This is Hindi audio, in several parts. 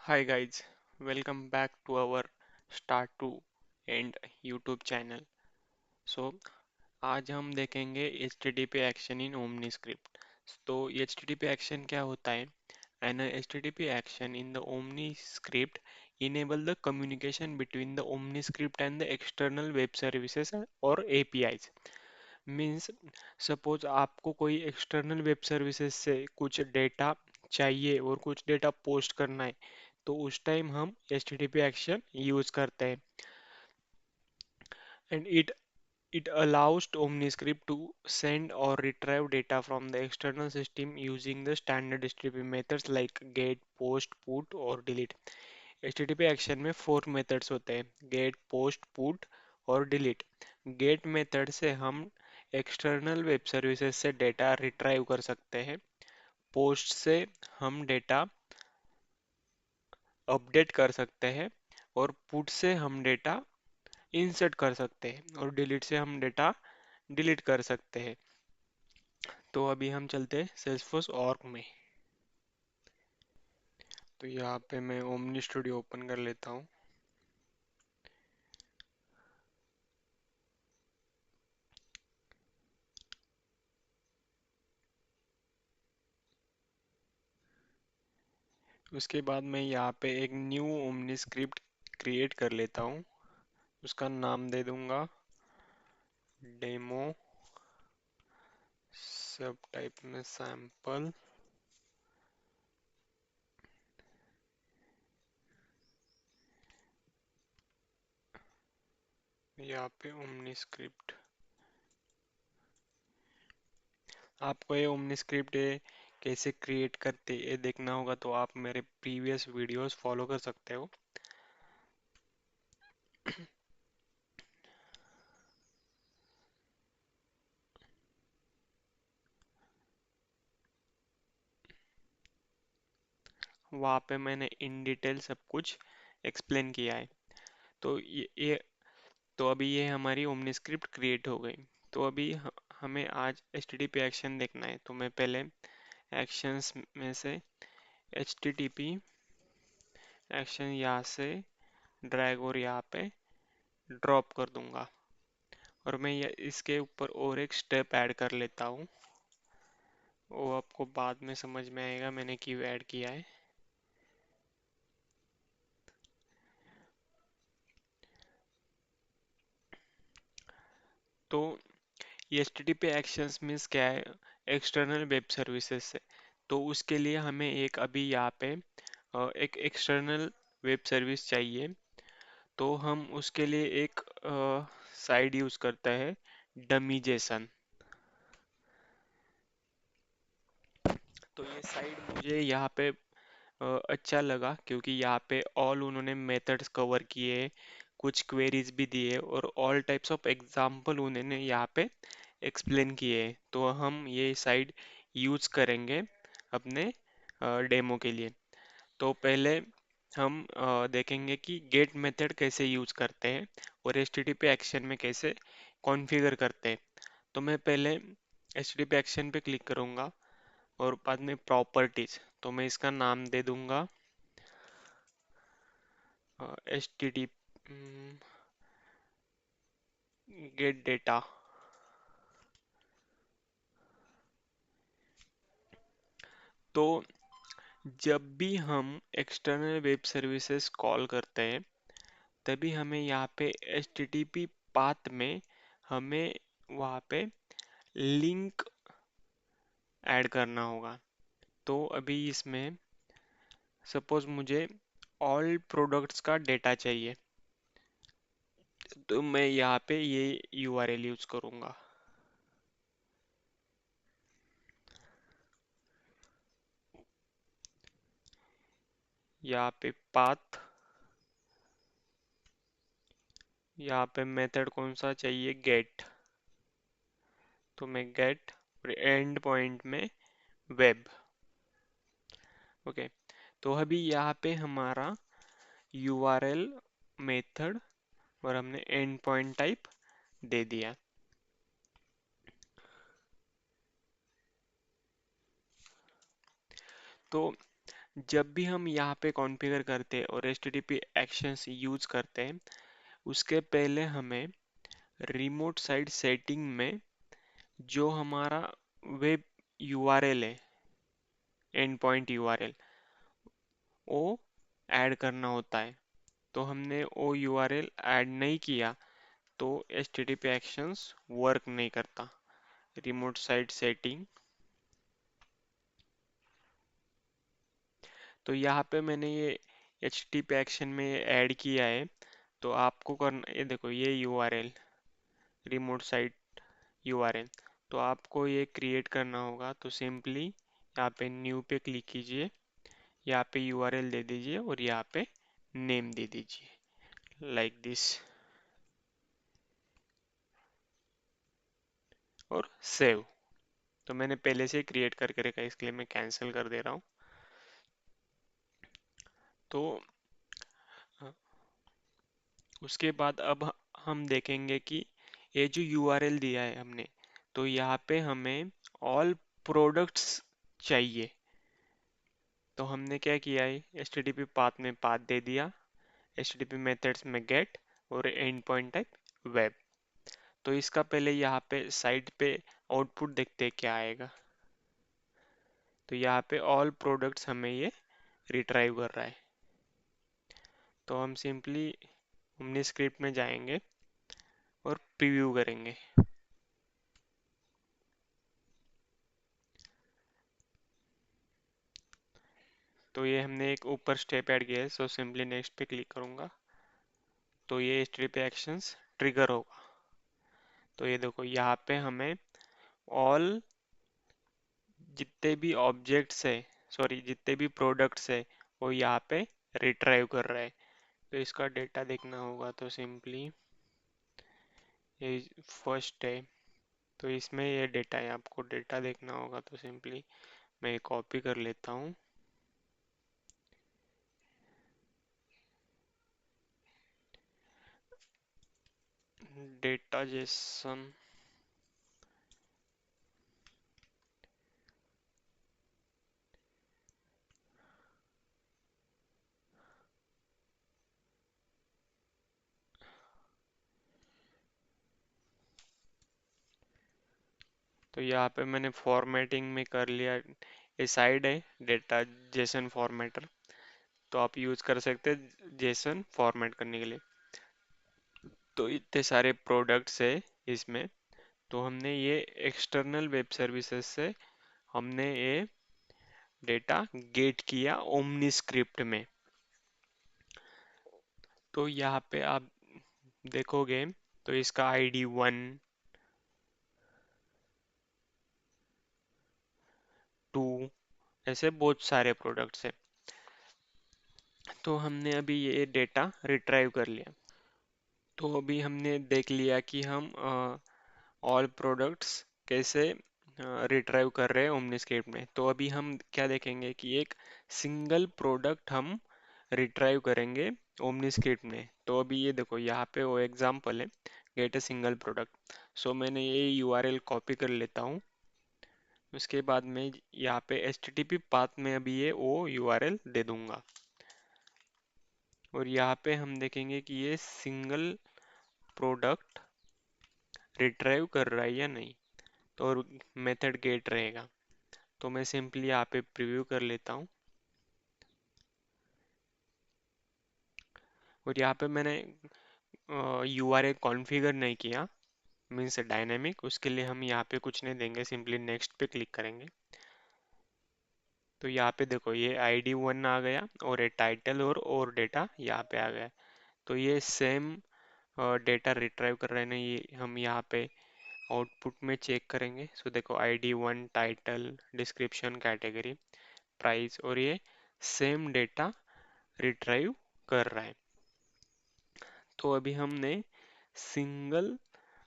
Hi guys, welcome back to our Start to End YouTube channel. So आज हम देखेंगे HTTP एक्शन इन OmniScript। तो HTTP एक्शन क्या होता है? An HTTP action in the OmniScript enable the communication between the OmniScript and the external web services or APIs। Means suppose आपको कोई एक्सटर्नल वेब सर्विसेज से कुछ डेटा चाहिए और कुछ डेटा पोस्ट करना है, तो उस टाइम हम HTTP एक्शन यूज करते हैं। And it allows OmniScript to send or retrieve data from the external system using the standard HTTP methods like get, post, put और delete। HTTP एक्शन में 4 मेथड्स होते हैं: गेट, पोस्ट, पुट और डिलीट। गेट मेथड से हम एक्सटर्नल वेब सर्विसेज से डेटा रिट्राइव कर सकते हैं। पोस्ट से हम डेटा अपडेट कर सकते हैं और पुट से हम डेटा इंसर्ट कर सकते हैं और डिलीट से हम डेटा डिलीट कर सकते हैं। तो अभी हम चलते हैं सेल्सफोर्स ऑर्ग में। तो यहाँ पे मैं ओमनी स्टूडियो ओपन कर लेता हूँ। उसके बाद मैं यहाँ पे एक न्यू ओमनी स्क्रिप्ट क्रिएट कर लेता हूँ। उसका नाम दे दूंगा डेमो, सब टाइप में सैंपल। यहाँ पे ओमनी स्क्रिप्ट, आपको ये ओमनी स्क्रिप्ट कैसे क्रिएट करते ये देखना होगा तो आप मेरे प्रीवियस वीडियोस फॉलो कर सकते हो। वहाँ पे मैंने इन डिटेल सब कुछ एक्सप्लेन किया है। तो तो अभी ये हमारी ओमनी स्क्रिप्ट क्रिएट हो गई। तो अभी हमें आज HTTP एक्शन देखना है। तो मैं पहले एक्शंस में से HTTP एक्शन यहाँ से ड्रैग और यहाँ पे ड्रॉप कर दूंगा और मैं ये इसके ऊपर और एक स्टेप ऐड कर लेता हूँ। वो आपको बाद में समझ में आएगा मैंने क्यों ऐड किया है। तो ये HTTP एक्शंस मीन्स क्या है? एक्सटर्नल वेब सर्विसेज से। तो उसके लिए हमें एक अभी यहाँ पे एक एक्सटर्नल वेब सर्विस चाहिए। तो हम उसके लिए एक साइड यूज करता है, डमी जेसन। तो ये साइड मुझे यहाँ पे अच्छा लगा क्योंकि यहाँ पे ऑल उन्होंने मेथड्स कवर किए, कुछ क्वेरीज भी दिए और ऑल टाइप्स ऑफ एग्जाम्पल उन्होंने यहाँ पे एक्सप्लेन किए हैं। तो हम ये साइड यूज करेंगे अपने डेमो के लिए। तो पहले हम देखेंगे कि गेट मेथड कैसे यूज करते हैं और HTTP एक्शन में कैसे कॉन्फ़िगर करते हैं। तो मैं पहले HTTP एक्शन पे क्लिक करूंगा और बाद में प्रॉपर्टीज, तो मैं इसका नाम दे दूंगा HTTP गेट डेटा। तो जब भी हम एक्सटर्नल वेब सर्विसेज कॉल करते हैं तभी हमें यहाँ पे HTTP पाथ में हमें वहाँ पे लिंक ऐड करना होगा। तो अभी इसमें सपोज मुझे ऑल प्रोडक्ट्स का डेटा चाहिए, तो मैं यहाँ पे ये URL यूज करूँगा। यहाँ पे पाथ, यहाँ पे मेथड कौन सा चाहिए? गेट। तो मैं गेट और एंड पॉइंट में वेब। ओके। तो अभी यहाँ पे हमारा URL मेथड और हमने एंड पॉइंट टाइप दे दिया। तो जब भी हम यहाँ पे कॉन्फ़िगर करते हैं और HTTP एक्शंस यूज करते हैं, उसके पहले हमें रिमोट साइट सेटिंग में जो हमारा वेब यूआरएल है, एंड पॉइंट यूआरएल, वो ऐड करना होता है। तो हमने वो यूआरएल ऐड नहीं किया तो HTTP एक्शंस वर्क नहीं करता। रिमोट साइट सेटिंग, तो यहाँ पे मैंने ये HTTP एक्शन में ऐड किया है। तो आपको करना, ये देखो ये यूआरएल, रिमोट साइट यूआरएल, तो आपको ये क्रिएट करना होगा। तो सिंपली यहाँ पे न्यू पे क्लिक कीजिए, यहाँ पे यूआरएल दे दीजिए और यहाँ पे नेम दे दीजिए लाइक दिस, और सेव। तो मैंने पहले से क्रिएट करके रखा है, इसके लिए मैं कैंसिल कर दे रहा हूँ। तो अ, उसके बाद अब हम देखेंगे कि ये जो यूआरएल दिया है हमने, तो यहाँ पे हमें ऑल प्रोडक्ट्स चाहिए। तो हमने क्या किया है, HTTP पाथ में पाथ दे दिया, HTTP मेथड्स में गेट, और एंड पॉइंट टाइप वेब। तो इसका पहले यहाँ पे साइट पे आउटपुट देखते हैं क्या आएगा। तो यहाँ पे ऑल प्रोडक्ट्स हमें ये रिट्राइव कर रहा है। तो हम सिंपली हमने स्क्रिप्ट में जाएंगे और प्रीव्यू करेंगे। तो ये हमने एक ऊपर स्टेप ऐड किया है, सो सिंपली नेक्स्ट पे क्लिक करूंगा तो ये HTTP एक्शंस ट्रिगर होगा। तो ये देखो यहाँ पे हमें ऑल, जितने भी ऑब्जेक्ट्स है, सॉरी जितने भी प्रोडक्ट्स है, वो यहाँ पे रिट्राइव कर रहा है। तो इसका डेटा देखना होगा, तो सिंपली ये फर्स्ट है, तो इसमें ये डेटा है, आपको डेटा देखना होगा। तो सिंपली मैं कॉपी कर लेता हूँ, डेटा जेसन। तो यहाँ पे मैंने फॉर्मेटिंग में कर लिया, ये साइड है डेटा जेसन फॉर्मेटर, तो आप यूज कर सकते हैं जेसन फॉर्मेट करने के लिए। तो इतने सारे प्रोडक्ट्स है इसमें, तो हमने ये एक्सटर्नल वेब सर्विसेज से हमने ये डेटा गेट किया ओमनी स्क्रिप्ट में। तो यहाँ पे आप देखोगे तो इसका ID 1, 2, ऐसे बहुत सारे प्रोडक्ट्स है। तो हमने अभी ये डेटा रिट्राइव कर लिया। तो अभी हमने देख लिया कि हम ऑल प्रोडक्ट्स कैसे रिट्राइव कर रहे हैं ओमनीस्केप में। तो अभी हम क्या देखेंगे कि एक सिंगल प्रोडक्ट हम रिट्राइव करेंगे ओमनीस्केप में। तो अभी ये देखो यहाँ पे वो एग्जांपल है, गेट अ सिंगल प्रोडक्ट। सो मैंने ये यूआरएल कॉपी कर लेता हूँ। उसके बाद मैं यहाँ पे HTTP पाथ में अभी ये वो यूआरएल दे दूंगा, और यहाँ पे हम देखेंगे कि ये सिंगल प्रोडक्ट रिट्राइव कर रहा है या नहीं। तो और मेथड गेट रहेगा। तो मैं सिंपली यहाँ पे प्रीव्यू कर लेता हूँ, और यहाँ पे मैंने यूआरएल कॉन्फ़िगर नहीं किया, मीन्स डायनेमिक, उसके लिए हम यहाँ पे कुछ नहीं देंगे, सिंपली नेक्स्ट पे क्लिक करेंगे। तो यहाँ पे देखो ये ID 1 आ गया, और ये टाइटल और डेटा यहाँ पे आ गया। तो ये सेम डेटा रिट्राइव कर रहे हैं ना, ये हम यहाँ पे आउटपुट में चेक करेंगे। सो देखो ID 1, title, description, category, price, और ये सेम डेटा रिट्राइव कर रहा है। तो अभी हमने सिंगल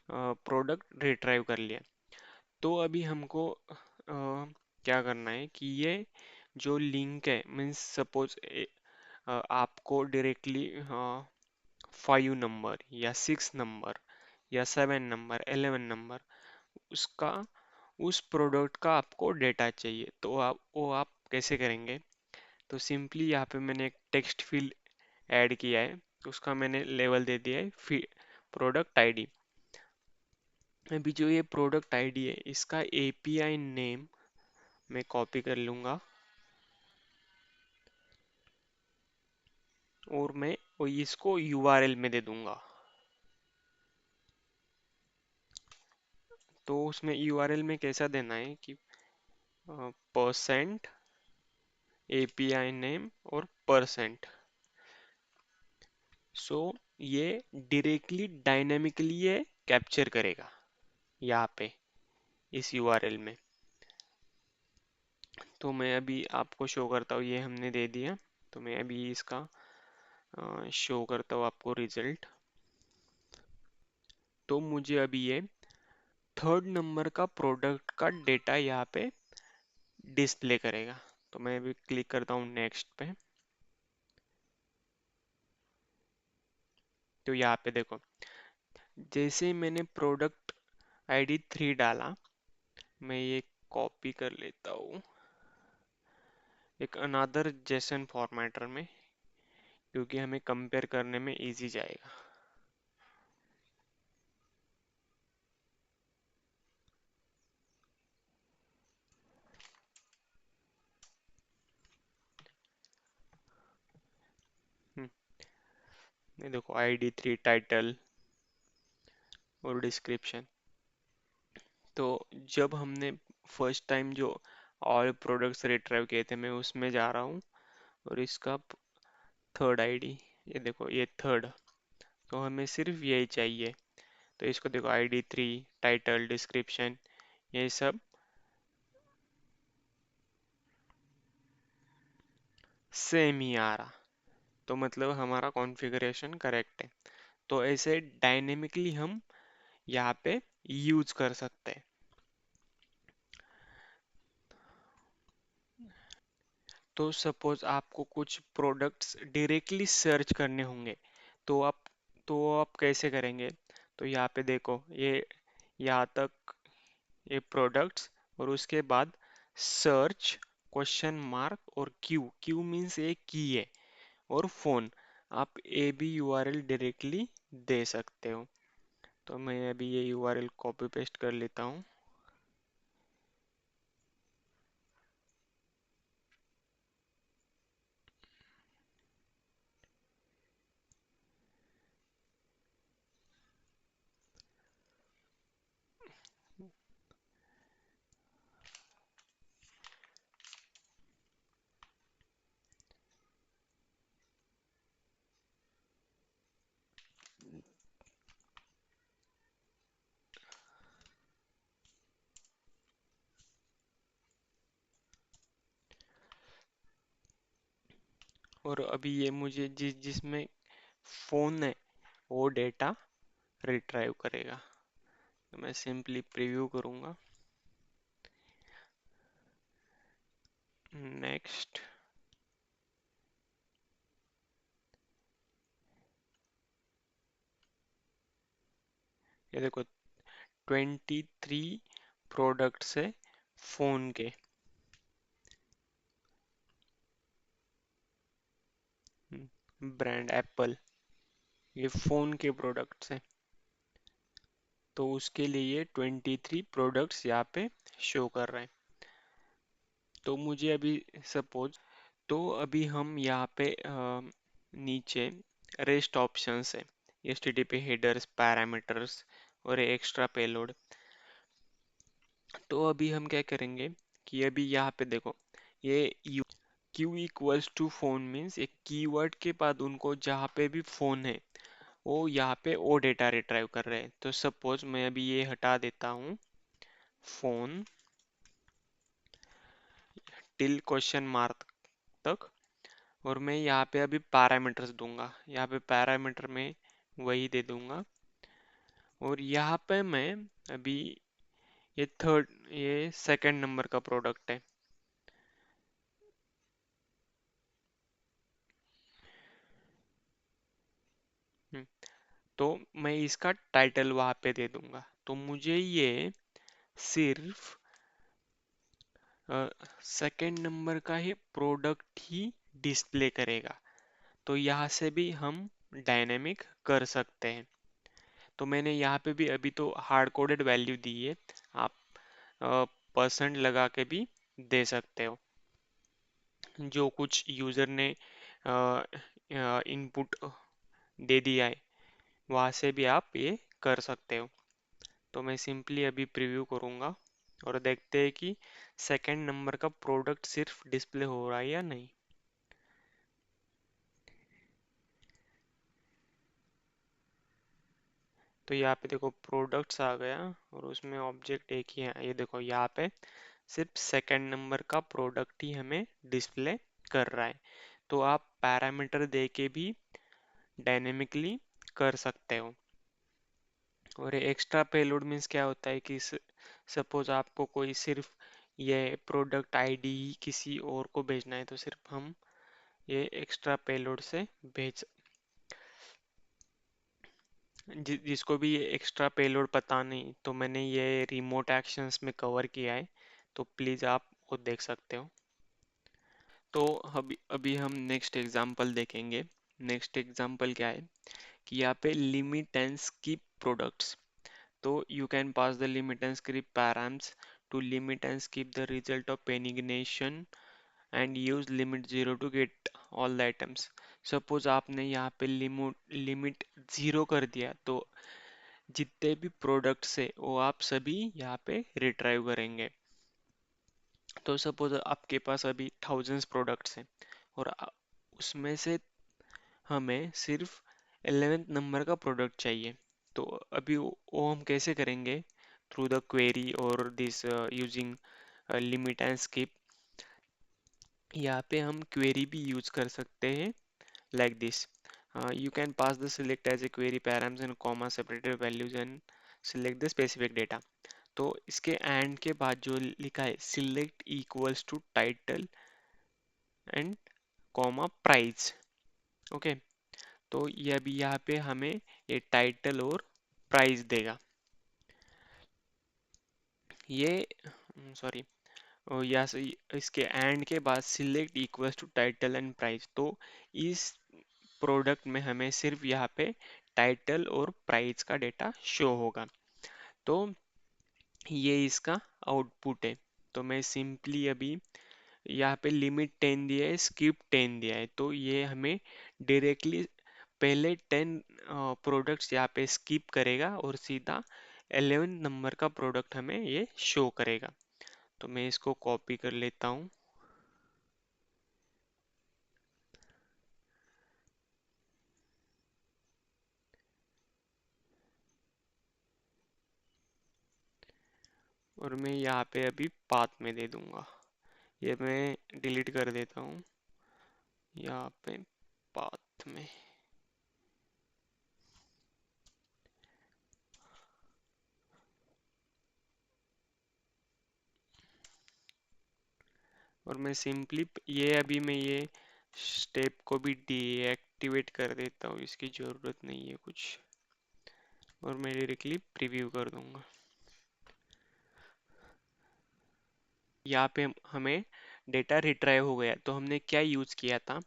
प्रोडक्ट रिट्राइव कर लिया। तो अभी हमको क्या करना है कि ये जो लिंक है, मीन्स सपोज आपको डायरेक्टली 5 नंबर या 6 नंबर या 7 नंबर 11 नंबर, उसका उस प्रोडक्ट का आपको डेटा चाहिए। तो आप वो आप कैसे करेंगे, तो सिंपली यहाँ पे मैंने एक टेक्स्ट फील्ड ऐड किया है, उसका मैंने लेवल दे दिया है प्रोडक्ट आईडी। अभी जो ये प्रोडक्ट आईडी है इसका एपीआई नेम मैं कॉपी कर लूँगा और मैं वो इसको यूआरएल में दे दूंगा। तो उसमें यूआरएल में कैसा देना है कि परसेंट एपीआई नेम और परसेंट। सो ये डायरेक्टली डायनेमिकली ये कैप्चर करेगा यहाँ पे इस यूआरएल में। तो मैं अभी आपको शो करता हूँ, ये हमने दे दिया। तो मैं अभी इसका शो करता हूँ आपको रिजल्ट। तो मुझे अभी ये थर्ड नंबर का प्रोडक्ट का डेटा यहाँ पे डिस्प्ले करेगा। तो मैं अभी क्लिक करता हूँ नेक्स्ट पे। तो यहाँ पे देखो, जैसे ही मैंने प्रोडक्ट आईडी 3 डाला, मैं ये कॉपी कर लेता हूँ एक अनदर जेसन फॉर्मेटर में, क्योंकि हमें कंपेयर करने में इजी जाएगा। ये देखो ID3 टाइटल और डिस्क्रिप्शन। तो जब हमने फर्स्ट टाइम जो ऑल प्रोडक्ट्स रिट्राइव किए थे, मैं उसमें जा रहा हूँ और इसका थर्ड आईडी, ये देखो ये थर्ड। तो हमें सिर्फ यही चाहिए। तो इसको देखो ID3 टाइटल डिस्क्रिप्शन ये सब सेम ही आ रहा। तो मतलब हमारा कॉन्फ़िगरेशन करेक्ट है। तो ऐसे डायनेमिकली हम यहाँ पे यूज कर सकते हैं। तो सपोज आपको कुछ प्रोडक्ट्स डायरेक्टली सर्च करने होंगे, तो आप तो आप कैसे करेंगे? तो यहाँ पे देखो ये यहाँ तक ये प्रोडक्ट्स और उसके बाद सर्च क्वेश्चन मार्क और क्यू। क्यू मीन्स एक की है और फोन। आप ए बी यूआरएल डायरेक्टली दे सकते हो। तो मैं अभी ये यूआरएल कॉपी पेस्ट कर लेता हूँ। और अभी ये मुझे जिसमें फोन है वो डेटा रिट्राइव करेगा। तो मैं सिंपली प्रीव्यू करूँगा। नेक्स्ट। ये देखो 23 प्रोडक्ट्स है फोन के। ब्रांड एप्पल, ये फोन के प्रोडक्ट्स हैं। तो उसके लिए 23 प्रोडक्ट्स यहाँ पे शो कर रहे हैं। तो मुझे अभी सपोज, तो अभी हम यहाँ पे नीचे रेस्ट ऑप्शंस है, HTTP हेडर्स, पैरामीटर्स और एक्स्ट्रा पेलोड। तो अभी हम क्या करेंगे कि अभी यहाँ पे देखो ये q equals to phone means एक कीवर्ड के बाद उनको जहाँ पे भी फोन है वो यहाँ पे वो डेटा रिट्राइव कर रहे हैं। तो सपोज मैं अभी ये हटा देता हूँ फोन टिल क्वेश्चन मार्क तक, और मैं यहाँ पे अभी पैरामीटर्स दूंगा। यहाँ पे पैरामीटर में वही दे दूंगा। और यहाँ पे मैं अभी ये सेकंड नंबर का प्रोडक्ट है। हम्म, तो मैं इसका टाइटल वहाँ पे दे दूंगा। तो मुझे ये सिर्फ सेकंड नंबर का ही प्रोडक्ट ही डिस्प्ले करेगा। तो यहाँ से भी हम डायनेमिक कर सकते हैं। तो मैंने यहाँ पे भी अभी तो हार्ड कोडेड वैल्यू दी है, आप परसेंट लगा के भी दे सकते हो। जो कुछ यूज़र ने इनपुट दे दिया है वहाँ से भी आप ये कर सकते हो। तो मैं सिंपली अभी प्रीव्यू करूँगा और देखते हैं कि सेकंड नंबर का प्रोडक्ट सिर्फ डिस्प्ले हो रहा है या नहीं। तो यहाँ पे देखो प्रोडक्ट्स आ गया और उसमें ऑब्जेक्ट एक ही है। ये देखो यहाँ पे सिर्फ सेकंड नंबर का प्रोडक्ट ही हमें डिस्प्ले कर रहा है। तो आप पैरामीटर दे के भी डायनेमिकली कर सकते हो। और एक्स्ट्रा पेलोड मीन्स क्या होता है कि सपोज आपको कोई सिर्फ ये प्रोडक्ट आईडी ही किसी और को भेजना है तो सिर्फ हम ये एक्स्ट्रा पेलोड से भेज जिसको भी ये एक्स्ट्रा पेलोड पता नहीं तो मैंने ये रिमोट एक्शंस में कवर किया है, तो प्लीज़ आप वो देख सकते हो। तो अभी अभी हम नेक्स्ट एग्जांपल देखेंगे। नेक्स्ट एग्जांपल क्या है कि यहाँ पे लिमिट एंड स्किप प्रोडक्ट्स। तो you can pass the limit and skip params to limit and skip the result of penetration and use limit 0 to get all the items. Suppose आपने यहाँ पे लिमिट 0 कर दिया तो जितने भी प्रोडक्ट्स है वो आप सभी यहाँ पे रिट्राइव करेंगे। तो सपोज आपके पास अभी थाउजेंड्स प्रोडक्ट्स हैं और उसमें से हमें सिर्फ 11th नंबर का प्रोडक्ट चाहिए। तो अभी वो हम कैसे करेंगे? थ्रू द क्वेरी और this using limit and skip. यहाँ पे हम क्वेरी भी यूज कर सकते हैं like this. You can pass the select as a query params and comma separated values and select the specific data. तो इसके एंड के बाद जो लिखा है select equals to title and comma price. Okay, तो ये अभी यहाँ पे हमें ये टाइटल और प्राइस देगा। ये सॉरी, यहाँ से इसके एंड के बाद select equals to title and price. तो इस प्रोडक्ट में हमें सिर्फ यहाँ पे टाइटल और प्राइस का डेटा शो होगा। तो ये इसका आउटपुट है। तो मैं सिंपली अभी यहाँ पे लिमिट 10 दिया है, स्किप 10 दिया है, तो ये हमें डायरेक्टली पहले 10 प्रोडक्ट्स यहाँ पे स्किप करेगा और सीधा 11 नंबर का प्रोडक्ट हमें ये शो करेगा। तो मैं इसको कॉपी कर लेता हूँ। और मैं यहाँ पे अभी पाथ में दे दूंगा। ये मैं डिलीट कर देता हूँ यहाँ पे पाथ में। और मैं सिंपली ये अभी मैं ये स्टेप को भी डीएक्टिवेट कर देता हूँ, इसकी ज़रूरत नहीं है कुछ। और मैं डायरेक्टली प्रीव्यू कर दूंगा। यहाँ पे हमें डेटा रिट्राइव हो गया। तो हमने क्या यूज़ किया था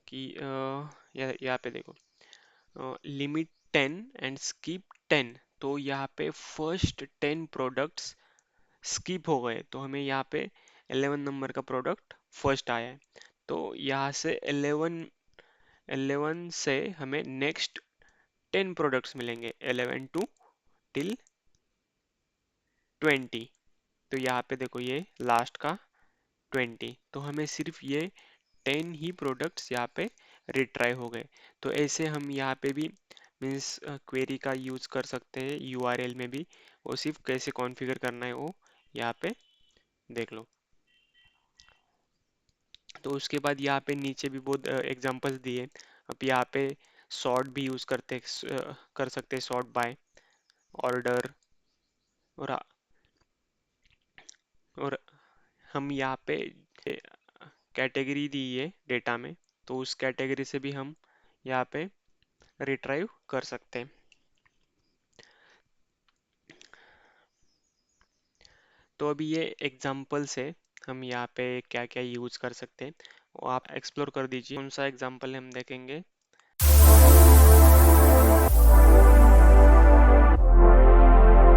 कि यहाँ पे देखो लिमिट 10 एंड स्किप 10। तो यहाँ पे फर्स्ट 10 प्रोडक्ट्स स्किप हो गए तो हमें यहाँ पे 11 नंबर का प्रोडक्ट फर्स्ट आया है। तो यहाँ से 11 से हमें नेक्स्ट 10 प्रोडक्ट्स मिलेंगे 11 टू टिल 20। तो यहाँ पे देखो ये लास्ट का 20, तो हमें सिर्फ ये 10 ही प्रोडक्ट्स यहाँ पे रिट्राई हो गए। तो ऐसे हम यहाँ पे भी मीन्स क्वेरी का यूज़ कर सकते हैं यूआरएल में भी। वो सिर्फ कैसे कॉन्फ़िगर करना है वो यहाँ पे देख लो। तो उसके बाद यहाँ पे नीचे भी बहुत एग्जांपल्स दिए। अब यहाँ पे सॉर्ट भी यूज़ कर सकते हैं, सॉर्ट बाय ऑर्डर। और और हम यहाँ पे कैटेगरी दी है डेटा में, तो उस कैटेगरी से भी हम यहाँ पे रिट्राइव कर सकते हैं। तो अभी ये एग्जांपल से हम यहाँ पे क्या क्या यूज़ कर सकते हैं। वो आप एक्सप्लोर कर दीजिए। कौन सा एग्जाम्पल हम देखेंगे?